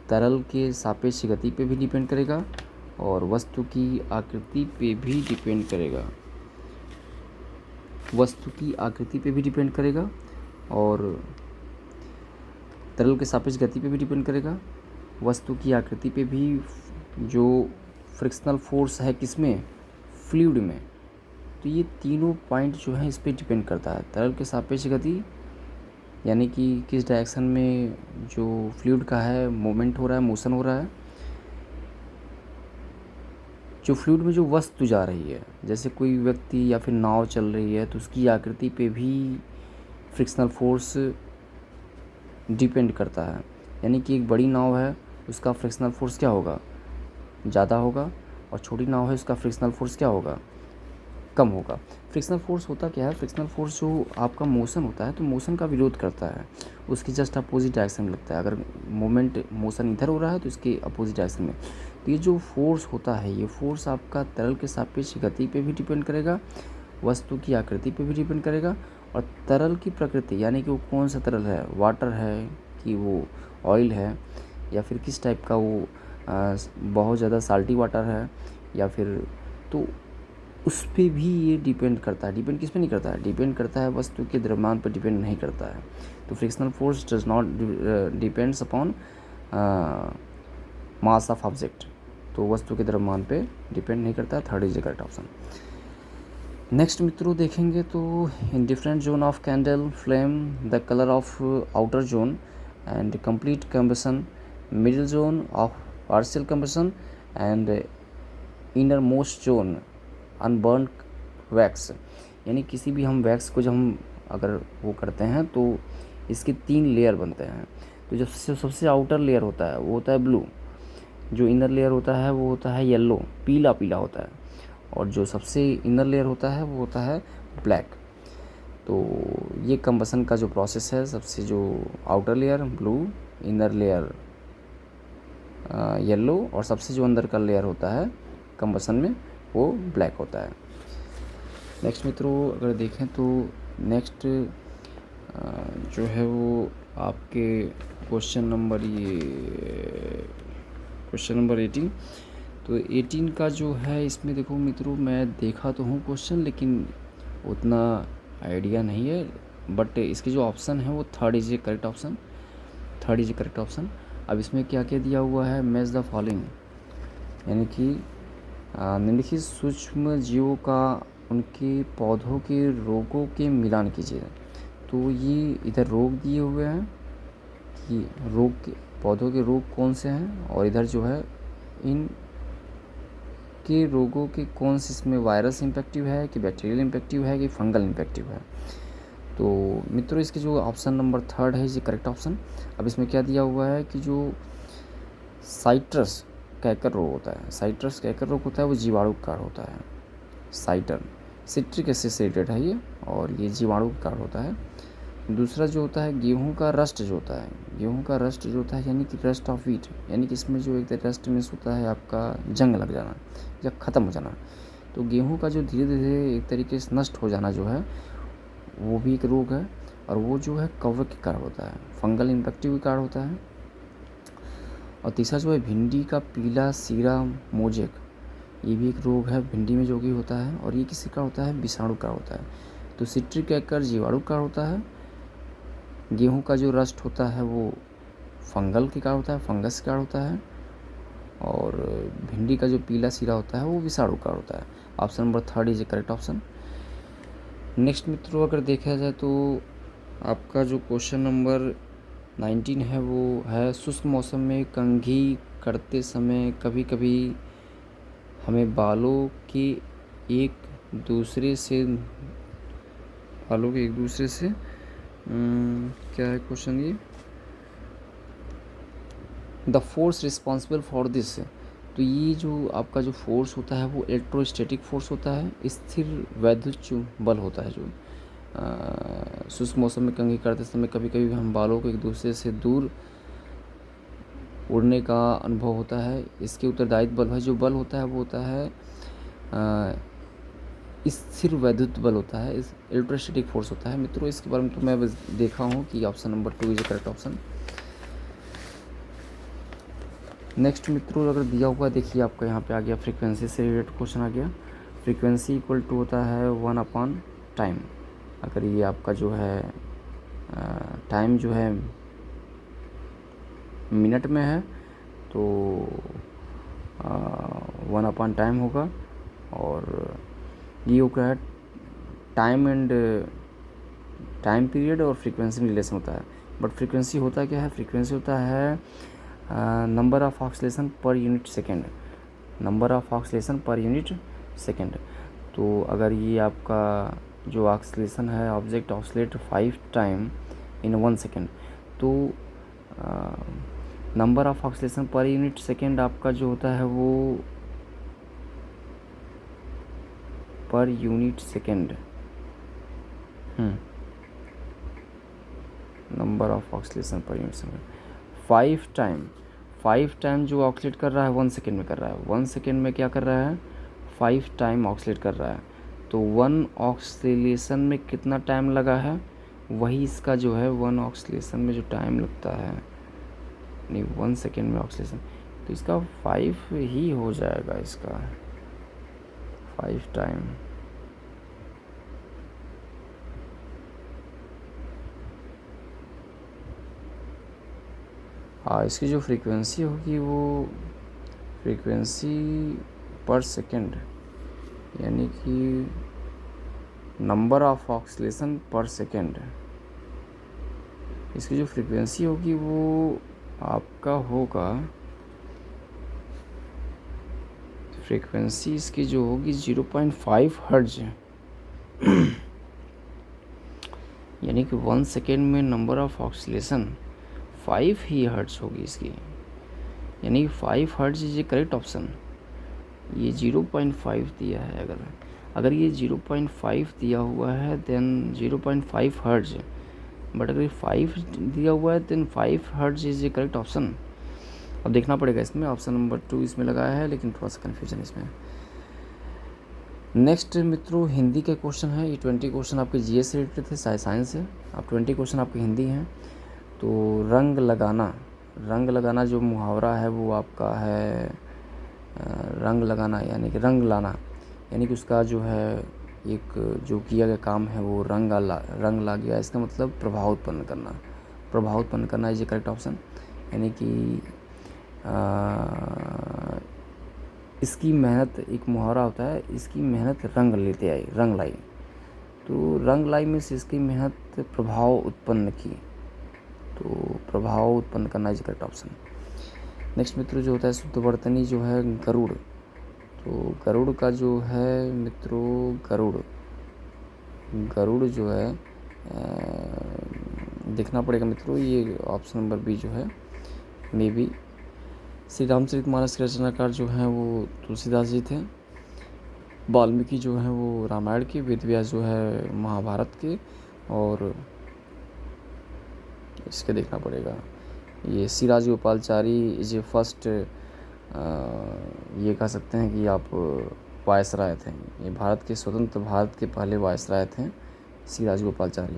तरल के सापेक्ष गति पे भी डिपेंड करेगा और वस्तु की आकृति पे भी डिपेंड करेगा, और तरल के सापेक्ष गति पे भी डिपेंड करेगा, वस्तु की आकृति पे भी। जो फ्रिक्शनल फोर्स है किसमें, फ्लूइड में, तो ये तीनों पॉइंट जो है इस पे डिपेंड करता है। तरल के सापेक्ष गति यानी कि किस डायरेक्शन में जो फ्लूइड का है मूवमेंट हो रहा है, मोशन हो रहा है। जो फ्लूइड में जो वस्तु जा रही है, जैसे कोई व्यक्ति या फिर नाव चल रही है, तो उसकी आकृति पे भी फ्रिक्शनल फोर्स डिपेंड करता है। यानी कि एक बड़ी नाव है, उसका फ्रिक्शनल फोर्स क्या होगा, ज़्यादा होगा, और छोटी नाव है, उसका फ्रिक्शनल फोर्स क्या होगा, कम होगा। फ्रिक्शनल फोर्स होता क्या है, फ्रिक्शनल फोर्स जो आपका मोशन होता है तो मोशन का विरोध करता है, उसकी जस्ट अपोजिट डायरेक्शन में लगता है। अगर मोशन इधर हो रहा है तो इसके अपोजिट डायरेक्शन में। तो ये जो फोर्स होता है, ये फोर्स आपका तरल के सापेक्ष गति पे भी डिपेंड करेगा, वस्तु की आकृति पे भी डिपेंड करेगा, और तरल की प्रकृति यानी कि वो कौन सा तरल है, वाटर है कि वो ऑयल है, या फिर किस टाइप का वो बहुत ज़्यादा साल्टी वाटर है, या फिर, तो उस पे भी ये डिपेंड करता है। डिपेंड किस पे नहीं करता है, डिपेंड करता है वस्तु के द्रव्यमान पर डिपेंड नहीं करता है। तो frictional force does not depends upon mass of object, तो वस्तु के द्रव्यमान पे डिपेंड नहीं करता है। Third is the correct option. Next मित्रों देखेंगे तो in different zone of candle flame the colour of outer zone and complete combustion, middle zone of partial combustion and inner most zone unburn wax. यानी किसी भी हम wax को जब हम अगर वो करते हैं तो इसके 3 लेयर बनते हैं। तो जब सबसे आउटर लेयर होता है वो होता है ब्लू, जो इनर लेयर होता है वो होता है येलो, पीला पीला होता है, और जो सबसे इनर लेयर होता है वो होता है ब्लैक। तो ये कंबसन का जो प्रोसेस है, सबसे जो outer layer blue, inner layer yellow, और सबसे जो अंदर का लेयर होता है कंबसन में वो ब्लैक होता है। नेक्स्ट मित्रों अगर देखें तो नेक्स्ट जो है वो आपके क्वेश्चन नंबर 18। तो 18 का जो है इसमें देखो मित्रों, मैं देखा तो हूँ क्वेश्चन लेकिन उतना आइडिया नहीं है, बट इसके जो ऑप्शन है वो third is a correct option, third is a correct option. अब इसमें क्या क्या दिया हुआ है, मैच द फॉलोइंग, यानी कि निम्नलिखित सूक्ष्म जीवों का उनके पौधों के रोगों के मिलान कीजिए। तो ये इधर रोग दिए हुए हैं कि रोग के पौधों के रोग कौन से हैं, और इधर जो है इन के रोगों के कौन से, इसमें वायरस इम्पेक्टिव है कि बैक्टीरियल इम्पेक्टिव है कि फंगल इम्पेक्टिव है। तो मित्रों इसके जो ऑप्शन नंबर थर्ड है ये करेक्ट ऑप्शन। अब इसमें क्या दिया हुआ है कि जो साइट्रस कैकर रोग होता है, साइट्रस कैकर रोग होता है वो जीवाणु का कारण होता है। साइटर सिट्रिक एसिड से रिलेटेड है ये, और ये जीवाणु का कारण होता है। दूसरा जो होता है गेहूं का रस्ट जो होता है, गेहूं का रस्ट जो होता है यानी कि रस्ट ऑफ व्हीट, यानी कि इसमें जो एक रस्ट मीन्स होता है आपका जंग लग जाना या ख़त्म हो जाना। तो गेहूं का जो धीरे धीरे एक तरीके से नष्ट हो जाना जो है वो भी एक रोग है, और वो जो है कवक के कारण होता है, फंगल इन्फेक्टिव के कारण होता है। और तीसरा जो है भिंडी का पीला सीरा मोजेक, ये भी एक रोग है भिंडी में जो कि होता है, और ये किसी का होता है, विषाणु का होता है। तो सिट्रिक एकर जीवाणु का होता है, गेहूं का जो रस्ट होता है वो फंगल के कारण होता है, फंगस का होता है, और भिंडी का जो पीला सीरा होता है वो विषाणु का होता है। Option number third is a correct option. Next मित्रों अगर देखा जाए तो आपका जो क्वेश्चन नंबर 19 है वो है शुष्क मौसम में कंघी करते समय कभी कभी हमें बालों के एक दूसरे से क्या है क्वेश्चन ये, the force responsible for this. तो ये जो आपका जो फोर्स होता है वो इलेक्ट्रोस्टैटिक फोर्स होता है, स्थिर वैद्युत बल होता है जो शुष्क मौसम में कंघी करते समय कभी कभी हम बालों को एक दूसरे से दूर उड़ने का अनुभव होता है। इसके उत्तरदायित्व बल है, जो बल होता है वो होता है स्थिर वैद्युत बल होता है, इलेक्ट्रोस्टैटिक फोर्स होता है। मित्रों इसके बारे में तो मैं बस देखा हूँ कि option number 2 is correct option. Next मित्रों अगर दिया हुआ देखिए आपका यहाँ पे आ गया फ्रीक्वेंसी से रिलेटेड क्वेश्चन आ गया। फ्रीक्वेंसी इक्वल टू होता है 1/टाइम। अगर ये आपका जो है टाइम जो है मिनट में है तो 1/टाइम होगा, और ये होगा है टाइम एंड टाइम पीरियड और फ्रीक्वेंसी में रिलेशन होता है। बट फ्रीक्वेंसी होता क्या है, फ्रीक्वेंसी होता है number of oscillation per unit second, number of oscillation per unit second. तो अगर ये आपका जो ऑक्सीलेशन है object oscillate 5 time in 1 second, तो number of oscillation per unit second आपका जो होता है वो per unit second, number of oscillation per unit second 5 time जो ऑक्सीलेट कर रहा है 1 सेकेंड में कर रहा है, 1 सेकेंड में क्या कर रहा है 5 टाइम ऑक्सीलेट कर रहा है। तो 1 ऑक्सीलेशन में कितना टाइम लगा है, वही इसका जो है 1 ऑक्सीलेशन में जो टाइम लगता है, नहीं 1 सेकेंड में ऑक्सीलेशन, तो इसका 5 ही हो जाएगा, इसका 5 टाइम। हाँ, इसकी जो फ्रीक्वेंसी होगी वो फ्रीक्वेंसी पर सेकेंड, यानी कि नंबर ऑफ ऑक्सीलेशन पर सेकेंड, इसकी जो फ्रीक्वेंसी होगी वो आपका होगा, फ्रीक्वेंसी इसकी जो होगी 0.5 हर्ट्ज, यानी कि 1 सेकेंड में number of oscillation 5 he hertz होगी इसकी, यानी 5 hertz is a correct option. ये 0.5 दिया है, अगर ये 0.5 दिया हुआ है देन 0.5 हर्ट्ज, बट अगर 5 दिया हुआ है then 5 hertz is a correct option. अब देखना पड़ेगा इसमें, ऑप्शन नंबर 2 इसमें लगाया है, लेकिन थोड़ा सा कन्फ्यूजन इसमें। नेक्स्ट मित्रों हिंदी के क्वेश्चन है, ये 20 क्वेश्चन आपके जीएस से रिलेटेड थे, साइंस है। अब 20 क्वेश्चन आपके हिंदी हैं। तो रंग लगाना जो मुहावरा है वो आपका है रंग लगाना, यानी कि रंग लाना, यानी कि उसका जो है एक जो किया गया काम है वो रंग ला गया, इसका मतलब प्रभाव उत्पन्न करना इज ए करेक्ट ऑप्शन। यानी कि इसकी मेहनत, एक मुहावरा होता है, इसकी मेहनत रंग लाई, तो रंग लाई में से इसकी मेहनत प्रभाव उत्पन्न की, तो प्रभाव उत्पन्न करना इज करेक्ट ऑप्शन। नेक्स्ट मित्रों जो होता है शुद्धवर्तनी जो है गरुड़, तो गरुड़ का जो है मित्रों गरुड़ जो है देखना पड़ेगा मित्रों, ये ऑप्शन नंबर बी जो है मे बी। श्री रामचरितमानस के रचनाकार जो हैं वो तुलसीदास जी थे, वाल्मीकि जो है वो रामायण के, वेद व्यास जो है महाभारत के, और इसके देखना पड़ेगा ये Shri Rajagopalachari is a first, ये कह सकते हैं कि आप वायसराय थे, ये भारत के स्वतंत्र भारत के पहले वायसराय थे श्री राजगोपालचारी।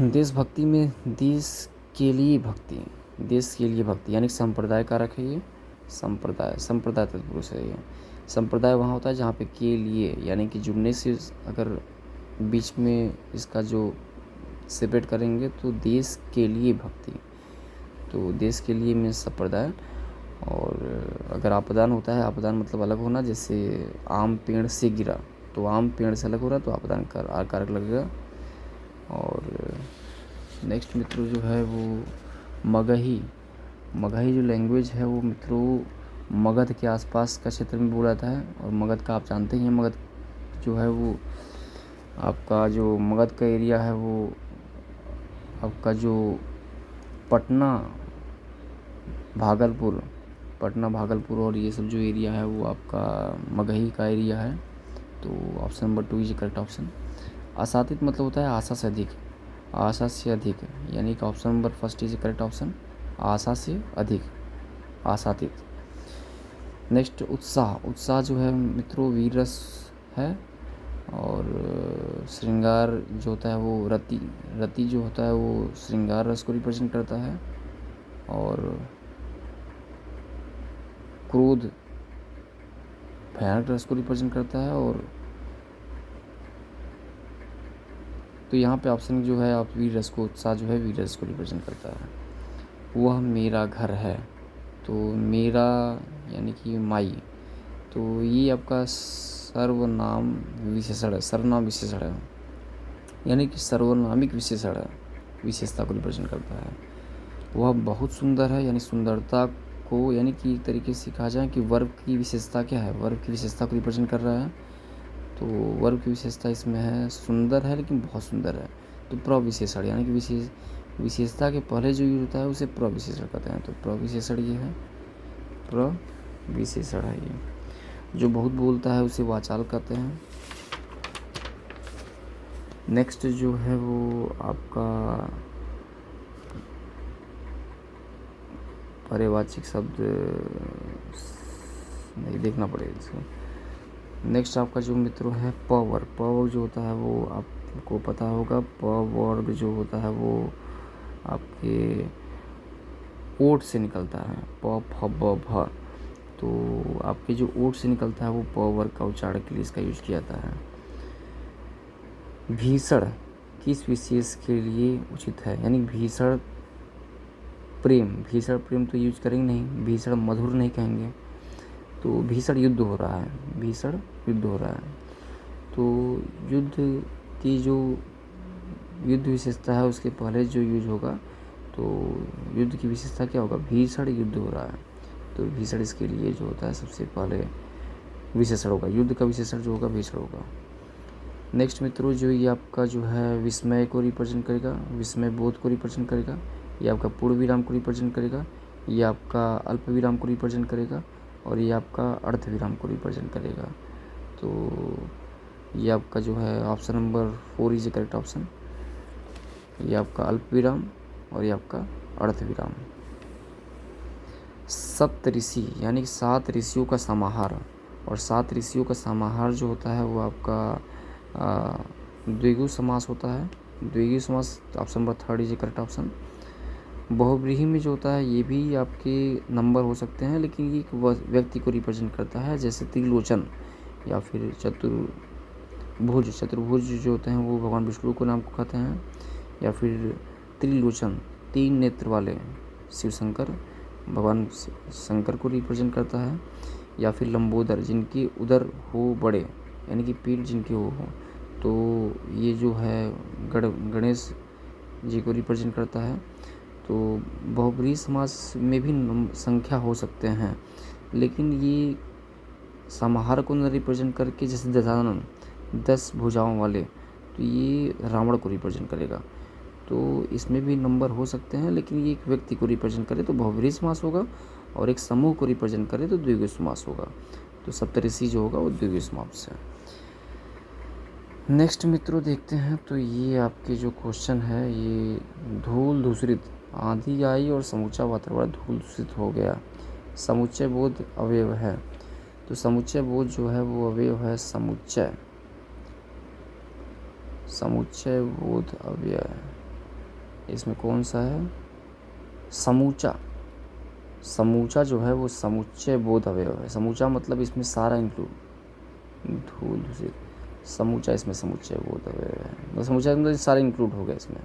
देशभक्ति में देश के लिए भक्ति यानी संप्रदाय कारक है, ये संप्रदाय तत्पुरुष है। ये संप्रदाय वहाँ होता है जहाँ पे के लिए, यानी कि जुड़ने से अगर बीच में इसका जो सेपरेट करेंगे तो देश के लिए भक्ति, तो देश के लिए में संप्रदाय। और अगर आपदान होता है, आपदान मतलब अलग होना, जैसे आम पेड़ से गिरा, तो आम पेड़ से अलग हो रहा तो आपदान कारक लगेगा। और नेक्स्ट मित्रों जो है वो मगही जो लैंग्वेज है वो मित्रों मगध के आसपास का क्षेत्र में बोला जाता है। और मगध का आप जानते ही हैं, मगध जो है वो आपका जो मगध का एरिया है वो आपका जो पटना भागलपुर और ये सब जो एरिया है वो आपका मगही का एरिया है। तो option number 2 is correct option. आसातित मतलब होता है आशा से अधिक, यानी कि option number 1 is correct option, आशा से अधिक, आसातित। नेक्स्ट उत्साह जो है मित्रों वीर रस है। और श्रृंगार जो होता है वो रति जो होता है वो श्रृंगार रस को रिप्रेजेंट करता है। और क्रोध भयानक रस को रिप्रेजेंट करता है। और तो यहाँ पे ऑप्शन जो है आप वीर रस को, उत्साह जो है वीर रस को रिप्रेजेंट करता है। वह मेरा घर है, तो मेरा यानी कि माई, तो ये आपका सर्वनाम विशेषण है, यानी कि सर्वनामिक विशेषता को रिप्रेजेंट करता है। वह बहुत सुंदर है, यानी सुंदरता को, यानी कि एक तरीके से कहा जाए कि वर्ब की विशेषता क्या है, वर्ब की विशेषता को रिप्रेजेंट कर रहा है। तो वर्ब की विशेषता इसमें है सुंदर है, लेकिन बहुत सुंदर है, तो प्रविशेषण यानी कि विशेषता के पहले जो यूज होता है उसे प्रविशेषण कहते हैं। तो प्रविशेषण ये है, प्रविशेषण है ये। जो बहुत बोलता है उसे वाचाल कहते हैं। नेक्स्ट जो है वो आपका पर्यायवाची शब्द नहीं देखना पड़ेगा इसको। नेक्स्ट आपका जो मित्रों है प वर्ग जो होता है वो आपको पता होगा। प वर्ग जो होता है वो आपके ओठ से निकलता है, प फ ब भ। तो आपके जो ओठ से निकलता है वो प वर्ग का उच्चारण के लिए इसका यूज किया जाता है। भीषण किस विशेष के लिए उचित है, यानी भीषण प्रेम तो यूज करेंगे नहीं, भीषण मधुर नहीं कहेंगे। तो भीषण युद्ध हो रहा है, भीषण युद्ध हो रहा है। तो युद्ध की जो युद्ध विशेषता है उसके पहले जो यूज होगा, तो युद्ध की विशेषता क्या होगा, भीषण युद्ध हो रहा है। तो भीषण इसके लिए जो होता है सबसे पहले विशेषण होगा, युद्ध का विशेषण जो होगा भीषण होगा। नेक्स्ट मित्रों जो ये आपका जो है विस्मय को रिप्रेजेंट करेगा, विस्मय बोध को रिप्रेजेंट करेगा। ये आपका पूर्ण विराम को रिप्रेजेंट करेगा, ये आपका अल्प विराम को रिप्रेजेंट करेगा, और ये आपका अर्ध विराम को रिप्रेजेंट करेगा। तो ये आपका जो है option number 4 is a correct option. ये आपका अल्प विराम और ये आपका अर्ध विराम। सप्तऋषि यानी कि 7 ऋषियों का समाहार, और 7 ऋषियों का समाहार जो होता है वो आपका द्विगु समास होता है। द्विगु समास option number 3 is a correct option. बहुव्रीहि में जो होता है ये भी आपके नंबर हो सकते हैं, लेकिन ये एक व्यक्ति को रिप्रेजेंट करता है, जैसे त्रिलोचन या फिर चतुर्भुज जो होते हैं वो भगवान विष्णु को नाम को कहते हैं, या फिर त्रिलोचन 3 नेत्र वाले शिव शंकर भगवान शंकर को रिप्रेजेंट करता है, या फिर लंबोदर जिनके उदर हो बड़े यानी कि पीठ जिनके हो, तो ये जो है गणेश जी को रिप्रेजेंट करता है। तो बहुव्रीहि समास में भी संख्या हो सकते हैं, लेकिन ये समाहार को न रिप्रेजेंट करके, जैसे दशानन 10 भुजाओं वाले, तो ये रावण को रिप्रेजेंट करेगा। तो इसमें भी नंबर हो सकते हैं, लेकिन ये एक व्यक्ति को रिप्रेजेंट करे तो बहुव्रीहि समास होगा, और एक समूह को रिप्रेजेंट करे तो द्विगु समास होगा। तो सप्तऋषि जो होगा वो द्विगु समास है। नेक्स्ट मित्रों देखते हैं, तो ये आपके जो क्वेश्चन है, ये धूल दूषित, आंधी आई और समूचा वातावरण धूल दूषित हो गया, समुच्चय बोध अवयव है। तो समुच्चय बोध जो है वो अवयव है समुच्चय बोध अवयव। इसमें कौन सा है, समूचा जो है वो समुच्चय बोध अवयव है। समूचा मतलब इसमें सारा इंक्लूड, धूल दूषित, समूचा इसमें समुच्चय बोध अवयव है, मतलब समुच्चय मतलब सारा इंक्लूड हो गया इसमें।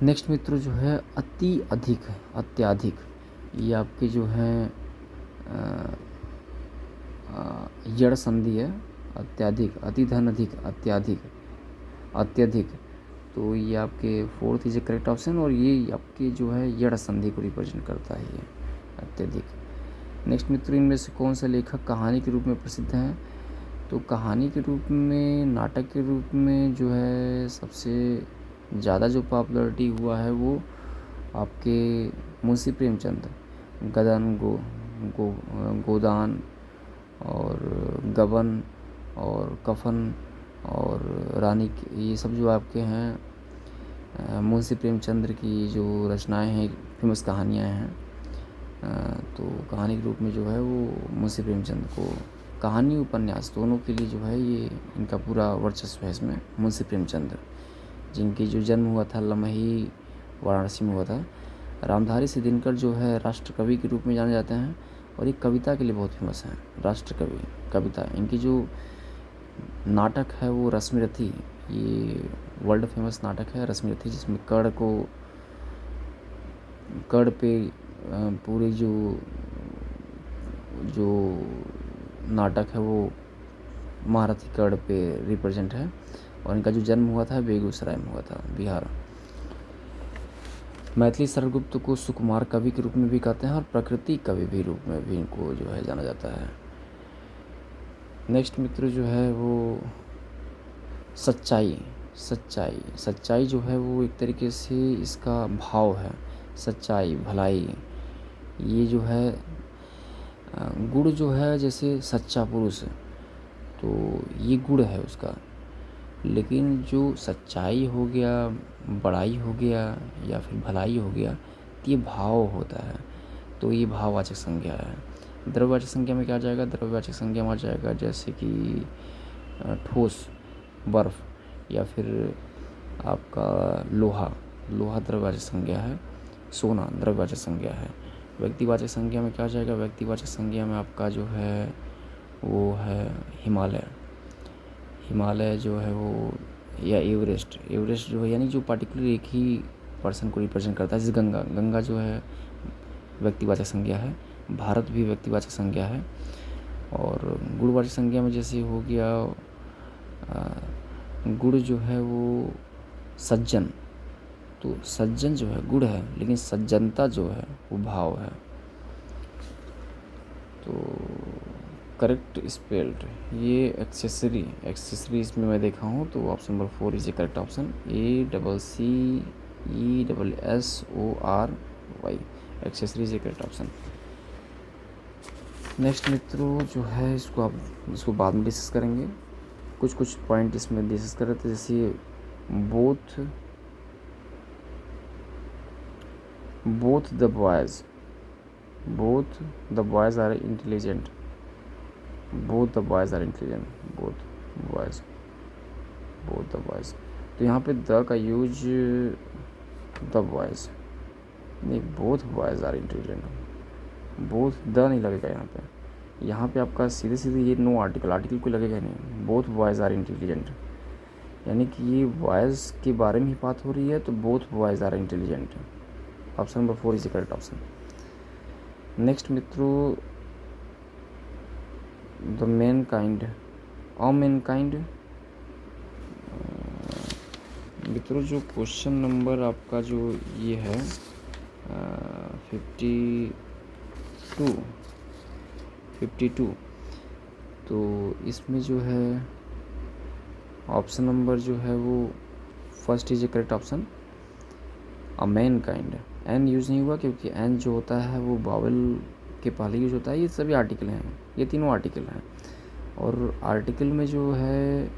नेक्स्ट मित्रों जो है अति अधिक, अत्याधिक, ये आपकी जो है यड़ संधि है। अत्याधिक, अति धन अधिक, अत्यधिक, तो ये आपके 4th is a correct option, और ये आपकी जो है यड़ संधि को रिप्रेजेंट करता है, ये अत्यधिक। नेक्स्ट मित्रों इनमें से कौन सा लेखक कहानी के रूप में प्रसिद्ध हैं। तो कहानी के रूप में, नाटक के रूप में जो है सबसे ज़्यादा जो पॉपुलरिटी हुआ है वो आपके मुंशी प्रेमचंद, गदन गोदान और गबन और कफन और रानी, ये सब जो आपके हैं मुंशी प्रेमचंद की जो रचनाएं हैं, फेमस कहानियां हैं। तो कहानी के रूप में जो है वो मुंशी प्रेमचंद को, कहानी उपन्यास दोनों के लिए जो है ये इनका पूरा वर्चस्व है इसमें। मुंशी प्रेमचंद जिनकी जो जन्म हुआ था लमही वाराणसी में हुआ था। रामधारी सिद्धिनकर जो है राष्ट्र कवि के रूप में जाने जाते हैं, और ये कविता के लिए बहुत फेमस हैं, राष्ट्र कवि कविता। इनकी जो नाटक है वो रश्मिरथी, ये वर्ल्ड फेमस नाटक है रश्मिरथी, जिसमें कर्ण पे पूरे जो नाटक है वो महारथी कर्ण पे रिप्रेजेंट है, और इनका जो जन्म हुआ था बेगूसराय में हुआ था, बिहार। मैथिली शरदगुप्त को सुकुमार कवि के रूप में भी कहते हैं, और प्रकृति कवि भी रूप में भी इनको जो है जाना जाता है। नेक्स्ट मित्र जो है वो सच्चाई, सच्चाई, सच्चाई जो है वो एक तरीके से इसका भाव है, सच्चाई, भलाई। ये जो है गुण जो है जैसे सच्चा पुरुष, तो ये गुण है उसका। लेकिन जो सच्चाई हो गया, बड़ाई हो गया या फिर भलाई हो गया, तो ये भाव होता है, तो ये भाववाचक संज्ञा है। द्रव्यवाचक संज्ञा में क्या आ जाएगा? द्रव्यवाचक संज्ञा में आ जाएगा जैसे कि ठोस, बर्फ, या फिर आपका लोहा, लोहा द्रव्यवाचक संज्ञा है। सोना द्रव्यवाचक संज्ञा है। व्यक्तिवाचक संज्ञा में क्या आ जाएगा? व्यक्तिवाचक संज्ञा में आपका जो है वो है हिमालय, हिमालय जो है वो, या एवरेस्ट, एवरेस्ट जो है यानी जो पार्टिकुलर एक ही पर्सन को रिप्रेजेंट करता है। जैसे गंगा, गंगा जो है व्यक्तिवाचक संज्ञा है। भारत भी व्यक्तिवाचक संज्ञा है। और गुणवाचक संज्ञा में जैसे हो गया गुण जो है वो सज्जन, तो सज्जन जो है गुण है, लेकिन सज्जनता जो है वो भाव है। तो करेक्ट स्पेल्ड, ये एक्सेसरी, एक्सेसरी इसमें मैं देखा हूँ, तो option number 4 is a correct option. ACCESSORY, accessory is a correct option. Next मित्रों जो है इसको बाद में डिस्कस करेंगे। कुछ पॉइंट इसमें डिस्कस कर रहे थे, जैसे both the boys are intelligent, both the boys. तो यहाँ पे द का यूज द बॉयज़ नहीं, both boys are intelligent, both the नहीं लगेगा यहाँ पे आपका सीधे ये नो आर्टिकल कोई लगेगा नहीं। बोथ बॉयज़ आर इंटेलिजेंट, यानी कि ये बॉयज़ के बारे में ही बात हो रही है, तो both boys are intelligent. Option number 4 is the correct option. Next मित्रों, द मैनकाइंड, मैनकाइंड मित्रों, जो क्वेश्चन नंबर आपका जो ये है 52, तो इसमें जो है ऑप्शन नंबर जो है वो first is a correct option, a mankind. An use नहीं हुआ क्योंकि एन जो होता है वो बावल के पहले यूज होता है। ये सभी आर्टिकल हैं, ये तीनों आर्टिकल हैं, और आर्टिकल में जो है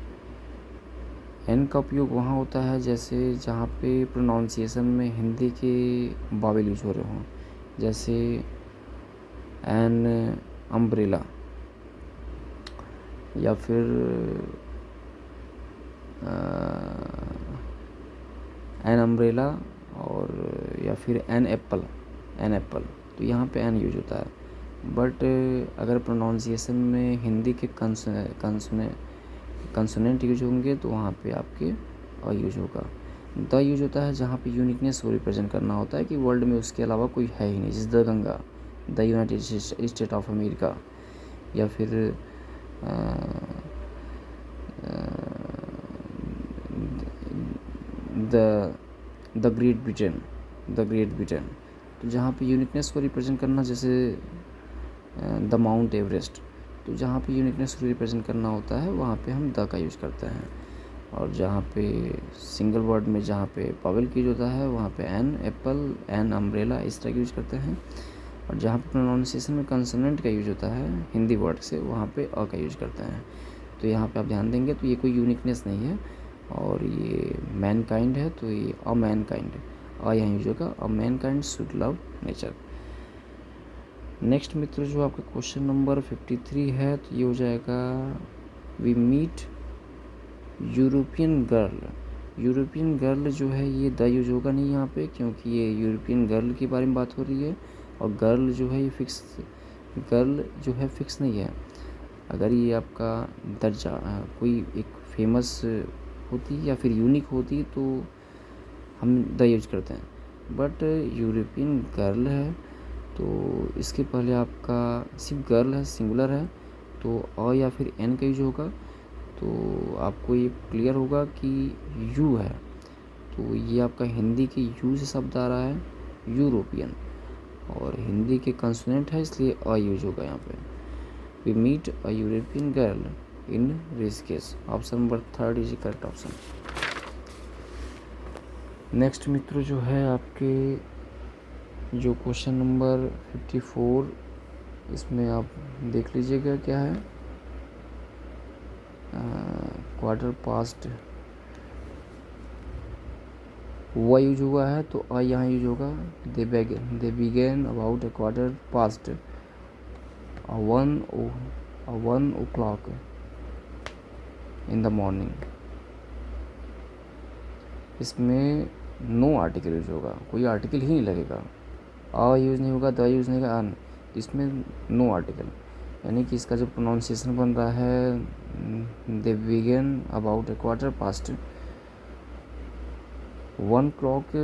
एन का उपयोग वहाँ होता है जैसे जहाँ पे प्रोनाउंसिएशन में हिंदी के बावल यूज हो रहे हों, जैसे एन अम्ब्रेला, या फिर एन अम्ब्रेला, और या फिर एन एप्पल, तो यहाँ पे एन यूज होता है। बट अगर प्रोनाउंसिएशन में हिंदी के कंसोनेंट यूज होंगे तो वहाँ पे आपके अ यूज होगा। द यूज होता है जहाँ पे यूनिकनेस को रिप्रेजेंट करना होता है कि वर्ल्ड में उसके अलावा कोई है ही नहीं, जैसे the Ganga, the United state of America, या फिर द ग्रेट ब्रिटेन, तो जहाँ पे यूनिकनेस को रिप्रेजेंट करना, जैसे द माउंट एवरेस्ट, तो जहाँ पे यूनिकनेस को रिप्रेजेंट करना होता है वहाँ पे हम द का यूज़ करते हैं। और जहाँ पे सिंगल वर्ड में जहाँ पे पावल की यूज होता है वहाँ पे एन एप्पल, एन अम्ब्रेला इस तरह का यूज करते हैं। और जहाँ पे प्रोनाउंसिएशन में कंसोनेंट का यूज होता है हिंदी वर्ड से, वहाँ पे अ का यूज करते हैं। तो यहाँ पे आप ध्यान देंगे तो ये कोई यूनिकनेस नहीं है, और ये मैनकाइंड है तो ये अ मैनकाइंड, अ यहाँ यूज होगा, a mankind should love nature. Next मित्र जो आपका क्वेश्चन नंबर 53 है, तो ये हो जाएगा वी मीट यूरोपियन गर्ल जो है ये द यूज होगा नहीं यहाँ पे, क्योंकि ये यूरोपियन गर्ल के बारे में बात हो रही है, और गर्ल जो है ये फिक्स नहीं है। अगर ये आपका दर्जा कोई एक फेमस होती या फिर यूनिक होती तो हम द यूज करते हैं, बट यूरोपियन गर्ल है तो इसके पहले आपका सिर्फ गर्ल है, सिंगुलर है, तो अ या फिर एन का यूज होगा, तो आपको ये क्लियर होगा कि यू है, तो ये आपका हिंदी के यू से शब्द आ रहा है यूरोपियन, और हिंदी के कंसोनेंट है इसलिए अ यूज होगा यहाँ पे। We meet a European girl in Rishikesh. Option number 3 is correct option. Next मित्रों जो है आपके जो क्वेश्चन नंबर 54, इसमें आप देख लीजिएगा क्या है। क्वार्टर पास्ट हुआ यूज हुआ है तो आई यहाँ यूज होगा। They begin about a quarter past 1 o'clock in the morning. इसमें नो आर्टिकल यूज होगा, कोई आर्टिकल ही नहीं लगेगा, आ यूज नहीं होगा, द यूज नहीं होगा, अन, इसमें नो आर्टिकल, यानी कि इसका जो प्रोनाउंसिएशन बन रहा है they begin about a quarter past 1 o'clock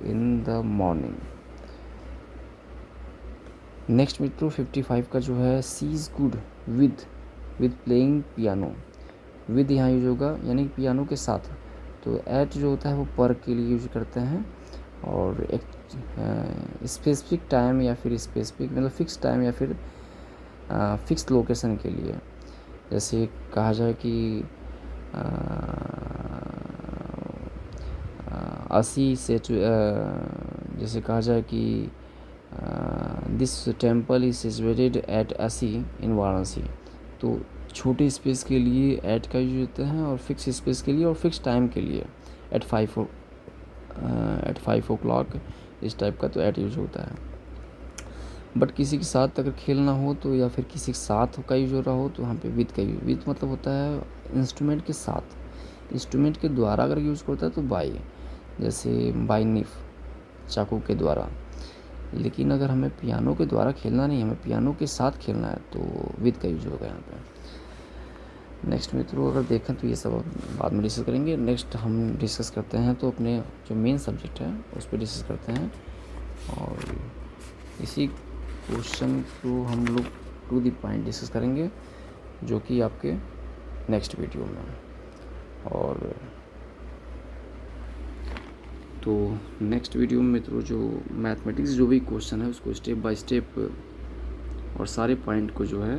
in the morning. Next मित्रों 55 का जो है she is good with playing piano. With यहाँ यूज होगा यानी कि पियानो के साथ। तो एट जो होता है वो पर के लिए यूज करते हैं, और एक स्पेसिफिक टाइम या फिर स्पेसिफिक मतलब फिक्स टाइम या फिर फिक्स लोकेशन के लिए। जैसे कहा जाए कि अस्सी से जैसे कहा जाए कि this temple is situated at अस्सी इन वाराणसी। तो छोटे स्पेस के लिए एट का यूज होता है, और फिक्स स्पेस के लिए और फिक्स टाइम के लिए एट 5 o'clock इस टाइप का तो एट यूज होता है। बट किसी के साथ अगर खेलना हो तो या फिर किसी के साथ का यूज हो रहा हो तो वहाँ पे विद का यूज। विद मतलब होता है इंस्ट्रूमेंट के साथ, इंस्ट्रूमेंट के द्वारा अगर यूज करता है तो बाई, जैसे बाई निफ चाकू के द्वारा। लेकिन अगर हमें पियानो के द्वारा खेलना नहीं, हमें पियानो के साथ खेलना है तो विद का यूज होगा यहाँ पे। नेक्स्ट मित्रों अगर देखें तो ये सब बाद में डिस्कस करेंगे। नेक्स्ट हम डिस्कस करते हैं तो अपने जो मेन सब्जेक्ट है उस पर डिस्कस करते हैं, और इसी क्वेश्चन को हम लोग टू द पॉइंट डिस्कस करेंगे जो कि आपके नेक्स्ट वीडियो में। और तो नेक्स्ट वीडियो में मित्रों जो मैथमेटिक्स जो भी क्वेश्चन है उसको स्टेप बाय स्टेप और सारे पॉइंट को जो है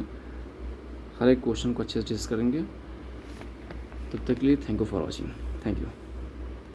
हर एक क्वेश्चन को अच्छे से डिस्कस करेंगे। तब तक के लिए thank you for watching. Thank you.